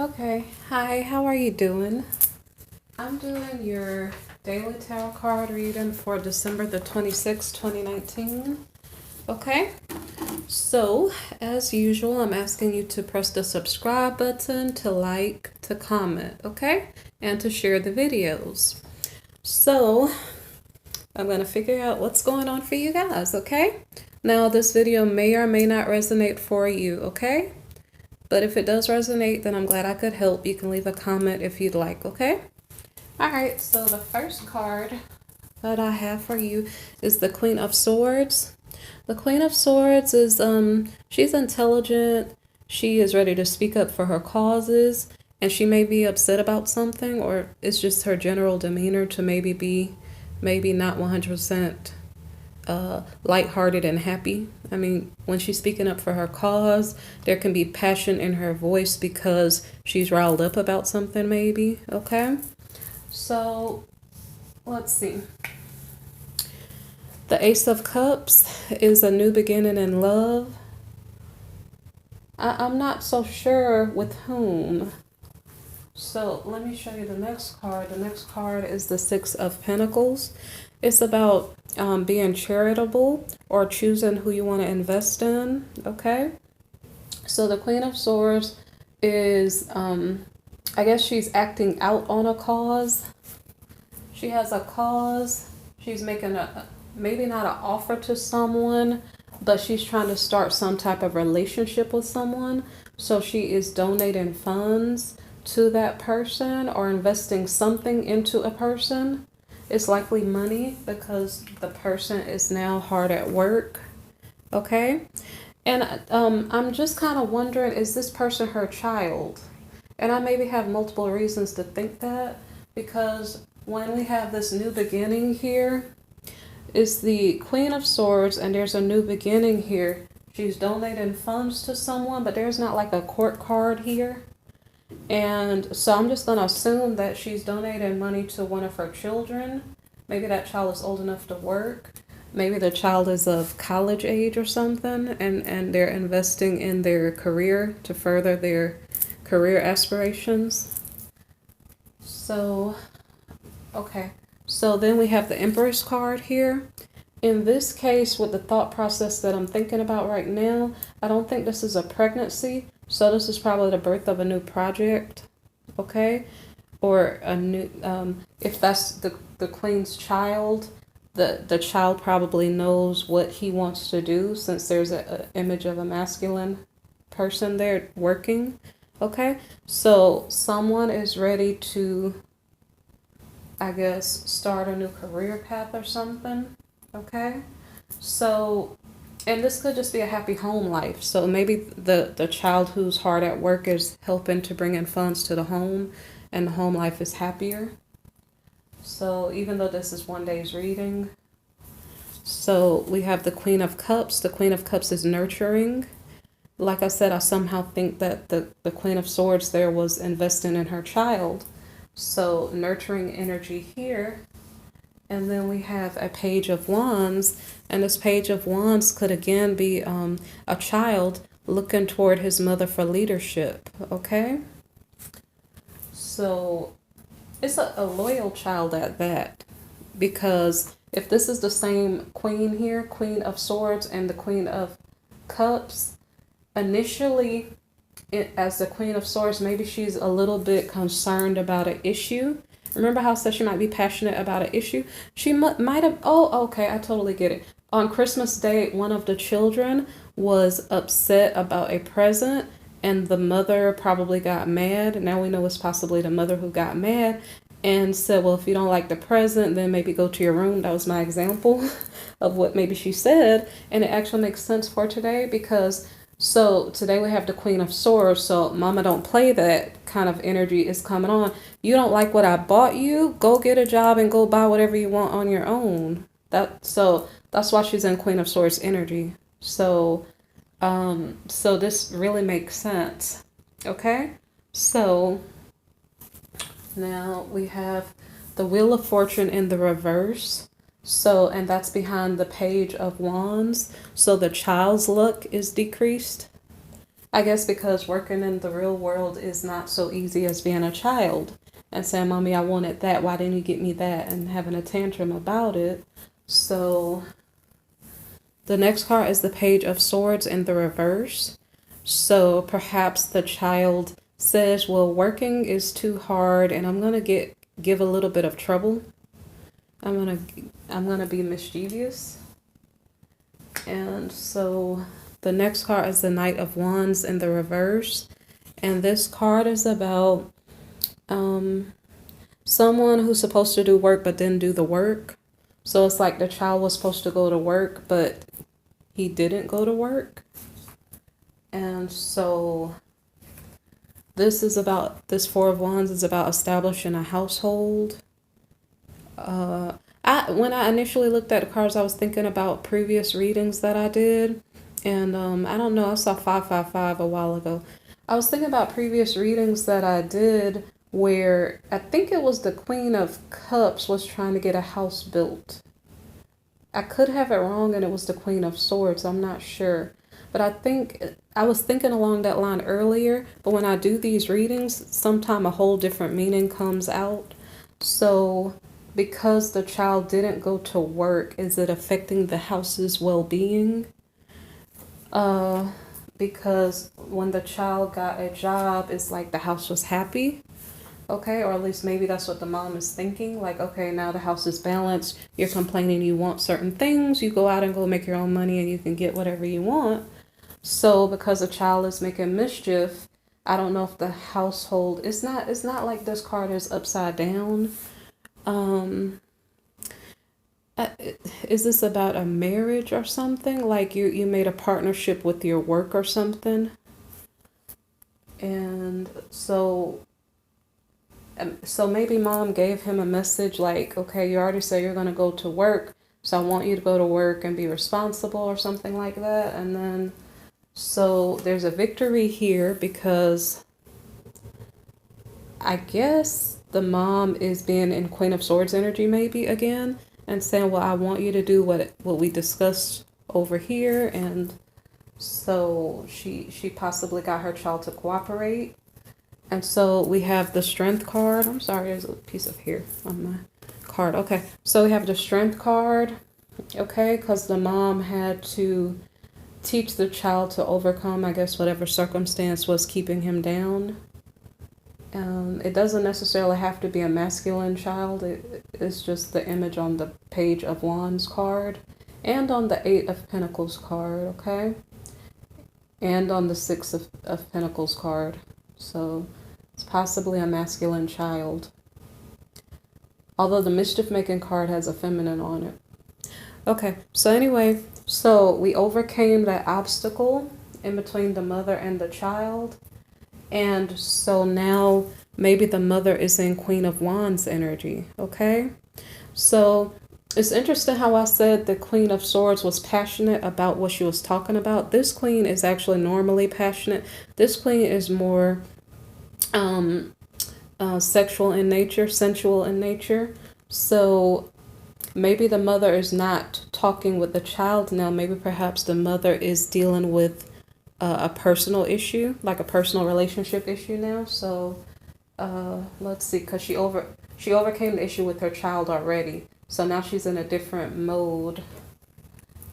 Okay, hi, how are you doing? I'm doing your daily tarot card reading for December the 26th, 2019. Okay, so as usual, I'm asking you to press the subscribe button, to like, to comment, okay? And to share the videos. So I'm going to figure out what's going on for you guys, okay? Now, this video may or may not resonate for you, okay? But if it does resonate, then I'm glad I could help. You can leave a comment if you'd like, okay? All right, so the first card that I have for you is the Queen of Swords. The Queen of Swords is she's intelligent. She is ready to speak up for her causes, and she may be upset about something, or it's just her general demeanor to maybe not 100% lighthearted and happy. I mean, when she's speaking up for her cause, there can be passion in her voice because she's riled up about something, maybe. Okay, so let's see. The Ace of Cups is a new beginning in love. I'm not so sure with whom. So let me show you the next card. The next card is the Six of Pentacles. It's about being charitable or choosing who you want to invest in. Okay. So the Queen of Swords is, I guess she's acting out on a cause. She has a cause. She's making maybe not an offer to someone, but she's trying to start some type of relationship with someone. So she is donating funds to that person or investing something into a person. It's likely money because the person is now hard at work. Okay. And I'm just kind of wondering, is this person her child? And I maybe have multiple reasons to think that, because when we have this new beginning here, it's the Queen of Swords, and there's a new beginning here. She's donating funds to someone, but there's not like a court card here. And so I'm just going to assume that she's donating money to one of her children. Maybe that child is old enough to work. Maybe the child is of college age or something, and they're investing in their career to further their career aspirations. So, okay. So then we have the Empress card here. In this case, with the thought process that I'm thinking about right now, I don't think this is a pregnancy. So this is probably the birth of a new project, okay? Or a new, if that's the queen's child, the child probably knows what he wants to do, since there's an image of a masculine person there working, okay? So someone is ready to, I guess, start a new career path or something, okay? So, and this could just be a happy home life. So maybe the child who's hard at work is helping to bring in funds to the home, and the home life is happier. So even though this is one day's reading, so we have the Queen of Cups. The Queen of Cups is nurturing. Like I said, I somehow think that the Queen of Swords there was investing in her child. So nurturing energy here. And then we have a Page of Wands. And this Page of Wands could again be a child looking toward his mother for leadership. Okay? So it's a loyal child at that. Because if this is the same queen here, Queen of Swords and the Queen of Cups, initially, as the Queen of Swords, maybe she's a little bit concerned about an issue. Remember how I said she might be passionate about an issue? She might have, oh, okay, I totally get it. On Christmas Day, one of the children was upset about a present, and the mother probably got mad. Now we know it's possibly the mother who got mad and said, well, if you don't like the present, then maybe go to your room. That was my example of what maybe she said. And it actually makes sense for today, because so today we have the Queen of Swords. So mama don't play, that kind of energy is coming on. You don't like what I bought you? Go get a job and go buy whatever you want on your own. So that's why she's in Queen of Swords energy. So so this really makes sense. Okay? So now we have the Wheel of Fortune in the reverse. So, and that's behind the Page of Wands. So the child's luck is decreased. I guess because working in the real world is not so easy as being a child and saying, Mommy, I wanted that. Why didn't you get me that? And having a tantrum about it. So the next card is the Page of Swords in the reverse. So perhaps the child says, well, working is too hard and I'm going to give a little bit of trouble. I'm going to be mischievous. And so the next card is the Knight of Wands in the reverse. And this card is about someone who's supposed to do work but didn't do the work. So it's like the child was supposed to go to work, but he didn't go to work. And so this Four of Wands is about establishing a household. When I initially looked at the cards, I was thinking about previous readings that I did. And I don't know, I saw 555 a while ago. I was thinking about previous readings that I did where I think it was the Queen of Cups was trying to get a house built. I could have it wrong and it was the Queen of Swords. I'm not sure. But I think I was thinking along that line earlier. But when I do these readings, sometimes a whole different meaning comes out. So because the child didn't go to work, is it affecting the house's well-being? Because when the child got a job, it's like the house was happy. Okay, or at least maybe that's what the mom is thinking. Like, okay, now the house is balanced. You're complaining you want certain things. You go out and go make your own money and you can get whatever you want. So because a child is making mischief, I don't know if the household, it's not like this card is upside down. Is this about a marriage or something? Like you made a partnership with your work or something? And so maybe mom gave him a message like, okay, you already said you're going to go to work, so I want you to go to work and be responsible or something like that. And then, so there's a victory here because I guess the mom is being in Queen of Swords energy maybe again and saying, well, I want you to do what we discussed over here. And so she possibly got her child to cooperate. And so we have the Strength card. I'm sorry, there's a piece of hair on my card. Okay, so we have the Strength card, okay, because the mom had to teach the child to overcome, I guess, whatever circumstance was keeping him down. It doesn't necessarily have to be a masculine child. It's just the image on the Page of Wands card and on the Eight of Pentacles card, okay, and on the Six of Pentacles card. So it's possibly a masculine child. Although the mischief-making card has a feminine on it. Okay, so anyway, so we overcame that obstacle in between the mother and the child. And so now maybe the mother is in Queen of Wands energy, okay? So it's interesting how I said the Queen of Swords was passionate about what she was talking about. This queen is actually normally passionate. This queen is more sexual in nature, sensual in nature. So maybe the mother is not talking with the child now. Maybe perhaps the mother is dealing with a personal issue, like a personal relationship issue now. So let's see, because she overcame the issue with her child already. So now she's in a different mode.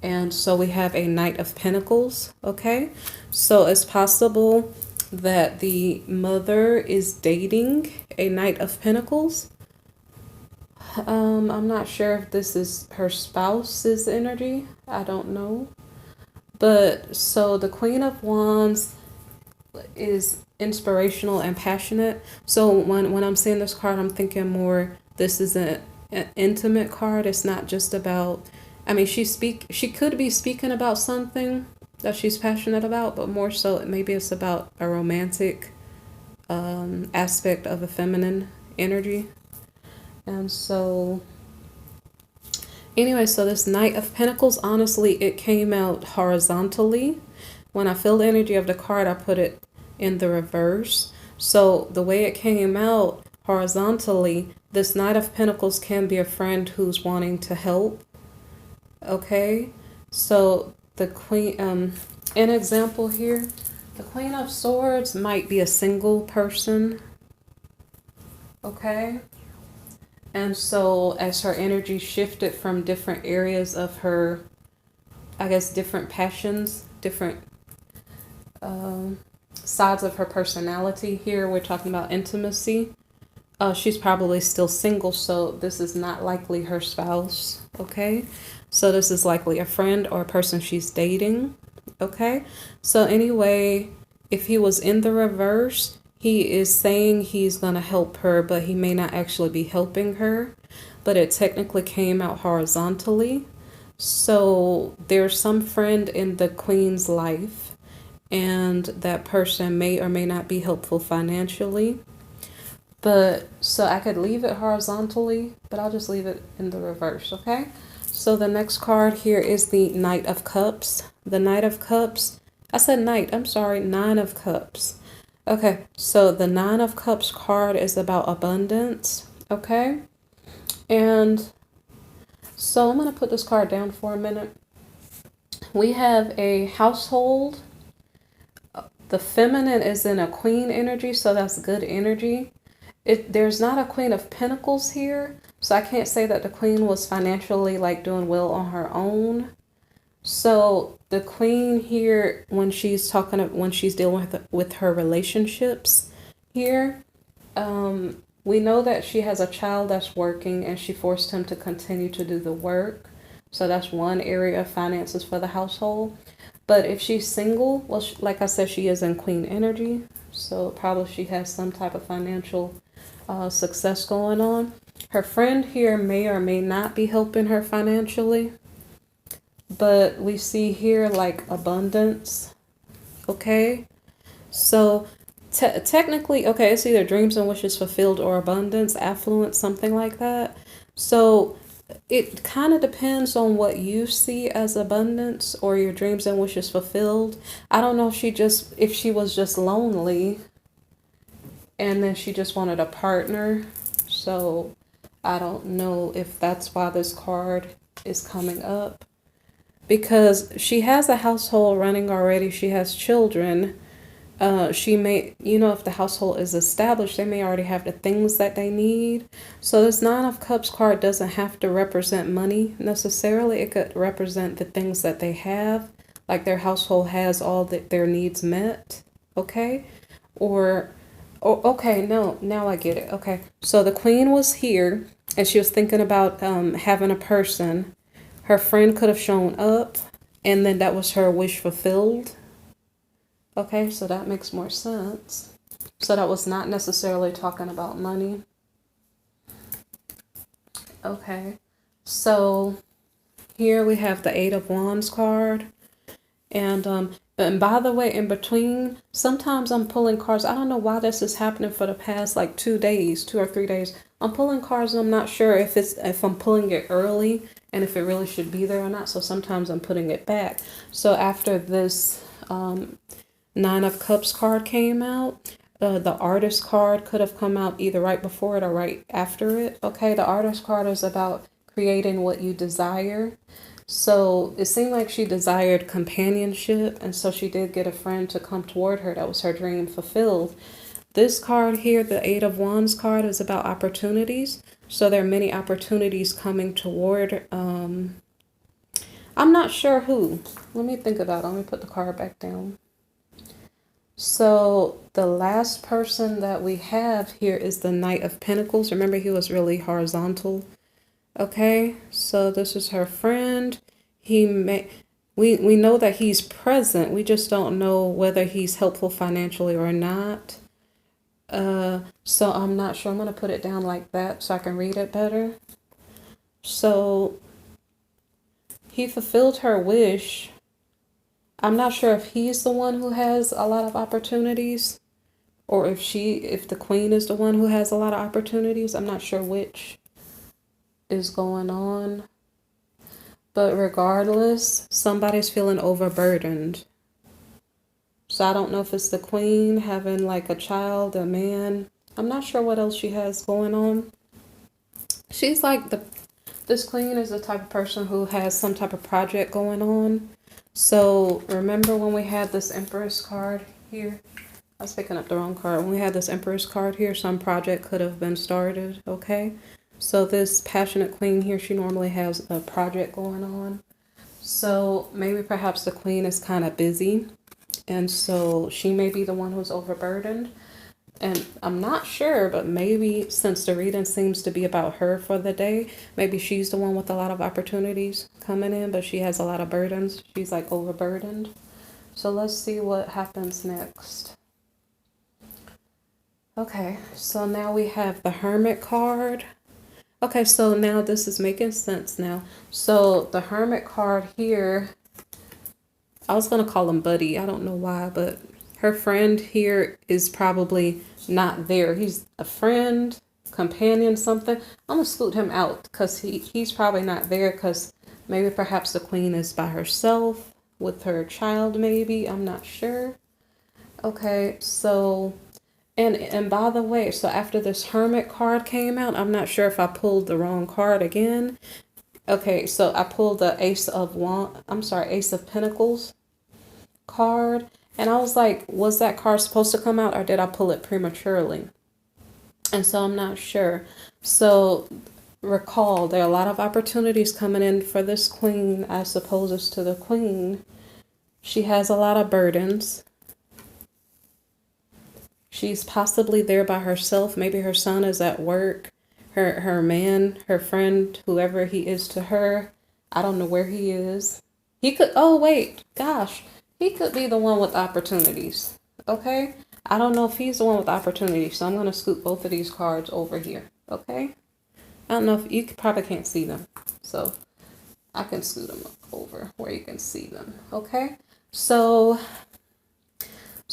And so we have a Knight of Pentacles, okay? So it's possible that the mother is dating a Knight of Pentacles. I'm not sure if this is her spouse's energy. I don't know. But so the Queen of Wands is inspirational and passionate. So when I'm seeing this card, I'm thinking more this is an intimate card. It's not just about, I mean, she could be speaking about something that she's passionate about, but more so maybe it's about a romantic aspect of a feminine energy. And so anyway, so this Knight of Pentacles, honestly, it came out horizontally. When I feel the energy of the card, I put it in the reverse. So the way it came out horizontally, this Knight of Pentacles can be a friend who's wanting to help. Okay, so the Queen, an example here, The Queen of Swords might be a single person, okay? And so as her energy shifted from different areas of her, I guess, different passions, different sides of her personality. Here we're talking about intimacy. She's probably still single, so this is not likely her spouse, okay? So this is likely a friend or a person she's dating, okay? So anyway, if he was in the reverse, he is saying he's going to help her, but he may not actually be helping her, but it technically came out horizontally. So there's some friend in the Queen's life, and that person may or may not be helpful financially. But so I could leave it horizontally, but I'll just leave it in the reverse, okay? So the next card here is the Knight of Cups. The Knight of Cups, I said Knight, I'm sorry, Nine of Cups. Okay, so the Nine of Cups card is about abundance, okay? And so I'm going to put this card down for a minute. We have a household. The feminine is in a queen energy, so that's good energy. There's not a Queen of Pentacles here, so I can't say that the Queen was financially like doing well on her own. So the Queen here, when she's dealing with her relationships here, we know that she has a child that's working and she forced him to continue to do the work. So that's one area of finances for the household. But if she's single, well, like I said, she is in Queen energy. So probably she has some type of financial success going on. Her friend here may or may not be helping her financially. But we see here like abundance. Okay. So technically, okay, it's either dreams and wishes fulfilled or abundance, affluence, something like that. So it kind of depends on what you see as abundance or your dreams and wishes fulfilled. I don't know if she was just lonely and then she just wanted a partner. So I don't know if that's why this card is coming up. Because she has a household running already. She has children. She may, if the household is established, they may already have the things that they need. So this Nine of Cups card doesn't have to represent money necessarily. It could represent the things that they have. Like their household has all their needs met. Okay? Okay, no, now I get it. Okay, so the Queen was here and she was thinking about having a person. Her friend could have shown up and then that was her wish fulfilled. Okay, so that makes more sense. So that was not necessarily talking about money. Okay, so here we have the Eight of Wands card. And by the way, in between, sometimes I'm pulling cards. I don't know why this is happening for the past like 2 or 3 days. I'm pulling cards and I'm not sure if I'm pulling it early and if it really should be there or not. So sometimes I'm putting it back. So after this Nine of Cups card came out, the Artist card could have come out either right before it or right after it. Okay, the Artist card is about creating what you desire. So it seemed like she desired companionship, and so she did get a friend to come toward her. That was her dream fulfilled. This card here, the Eight of Wands card, is about opportunities. So there are many opportunities coming toward, I'm not sure who. Let me think about it. Let me put the card back down. So the last person that we have here is the Knight of Pentacles. Remember, he was really horizontal. Okay, so this is her friend. We know that he's present. We just don't know whether he's helpful financially or not. So I'm not sure. I'm going to put it down like that so I can read it better. So he fulfilled her wish. I'm not sure if he's the one who has a lot of opportunities or if the Queen is the one who has a lot of opportunities. I'm not sure which is going on. But regardless, somebody's feeling overburdened. So I don't know if it's the Queen having like a child, a man. I'm not sure what else she has going on. She's like this Queen is the type of person who has some type of project going on. So remember when we had this Empress card here. I was picking up the wrong card. When we had this Empress card here, some project could have been started, okay? So this passionate queen here, she normally has a project going on. So maybe perhaps the queen is kind of busy. And so she may be the one who's overburdened. And I'm not sure, but maybe since the reading seems to be about her for the day, maybe she's the one with a lot of opportunities coming in, but she has a lot of burdens. She's like overburdened. So let's see what happens next. Okay, so now we have the Hermit card. Okay, so now this is making sense now. So the Hermit card here, I was going to call him Buddy. I don't know why, but her friend here is probably not there. He's a friend, companion, something. I'm going to scoot him out because he's probably not there because maybe perhaps the queen is by herself with her child maybe. I'm not sure. Okay, so... And by the way, so after this Hermit card came out, I'm not sure if I pulled the wrong card again. Okay, so I pulled the Ace of Pentacles card. And I was like, was that card supposed to come out or did I pull it prematurely? And so I'm not sure. So recall, there are a lot of opportunities coming in for this queen, I suppose it's to the queen. She has a lot of burdens. She's possibly there by herself. Maybe her son is at work. Her man, her friend, whoever he is to her. I don't know where he is. He could, oh wait, gosh. He could be the one with opportunities. Okay? I don't know if he's the one with opportunities. So I'm going to scoop both of these cards over here. Okay? I don't know if you probably can't see them. So I can scoot them over where you can see them. Okay? So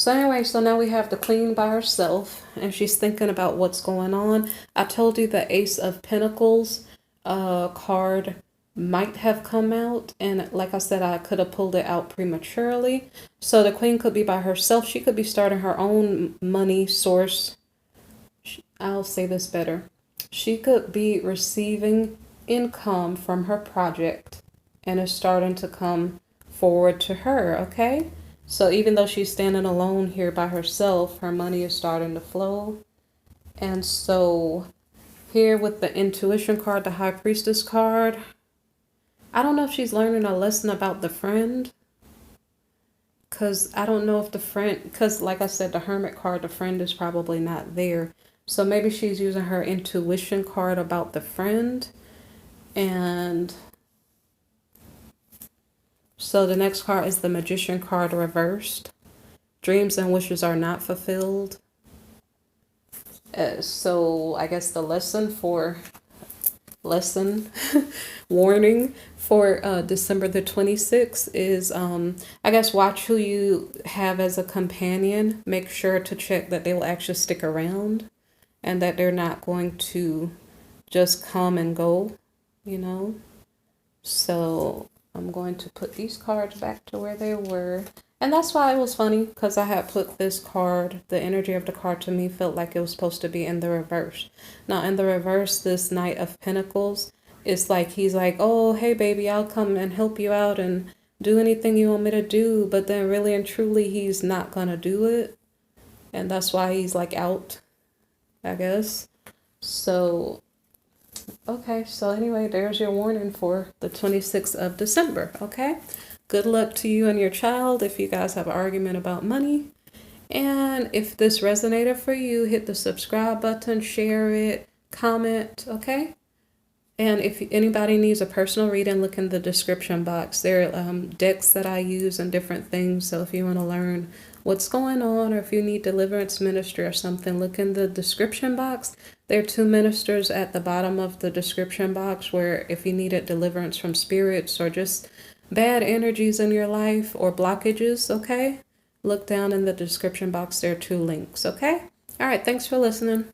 anyway, so now we have the queen by herself and she's thinking about what's going on. I told you the Ace of Pentacles card might have come out. And like I said, I could have pulled it out prematurely. So the queen could be by herself. She could be starting her own money source. I'll say this better. She could be receiving income from her project and is starting to come forward to her, okay? So even though she's standing alone here by herself, her money is starting to flow. And so here with the Intuition card, the High Priestess card, I don't know if she's learning a lesson about the friend. Because I don't know if the friend, because like I said, the Hermit card, the friend is probably not there. So maybe she's using her Intuition card about the friend. And so the next card is the Magician card reversed. Dreams and wishes are not fulfilled. So I guess the warning for December the 26th is, I guess, watch who you have as a companion. Make sure to check that they will actually stick around and that they're not going to just come and go, you know. So I'm going to put these cards back to where they were. And that's why it was funny, because I had put this card, the energy of the card to me felt like it was supposed to be in the reverse. Now in the reverse, this Knight of Pentacles, it's like he's like, oh, hey baby, I'll come and help you out and do anything you want me to do. But then really and truly, he's not going to do it. And that's why he's like out, I guess. So okay, so anyway, there's your warning for the 26th of December, okay? Good luck to you and your child if you guys have an argument about money. And if this resonated for you, hit the subscribe button, share it, comment, okay? And if anybody needs a personal reading, look in the description box. There are decks that I use and different things. So if you want to learn what's going on or if you need deliverance ministry or something, look in the description box. There are 2 ministers at the bottom of the description box where if you needed deliverance from spirits or just bad energies in your life or blockages, okay? Look down in the description box. There are 2 links, okay? All right, thanks for listening.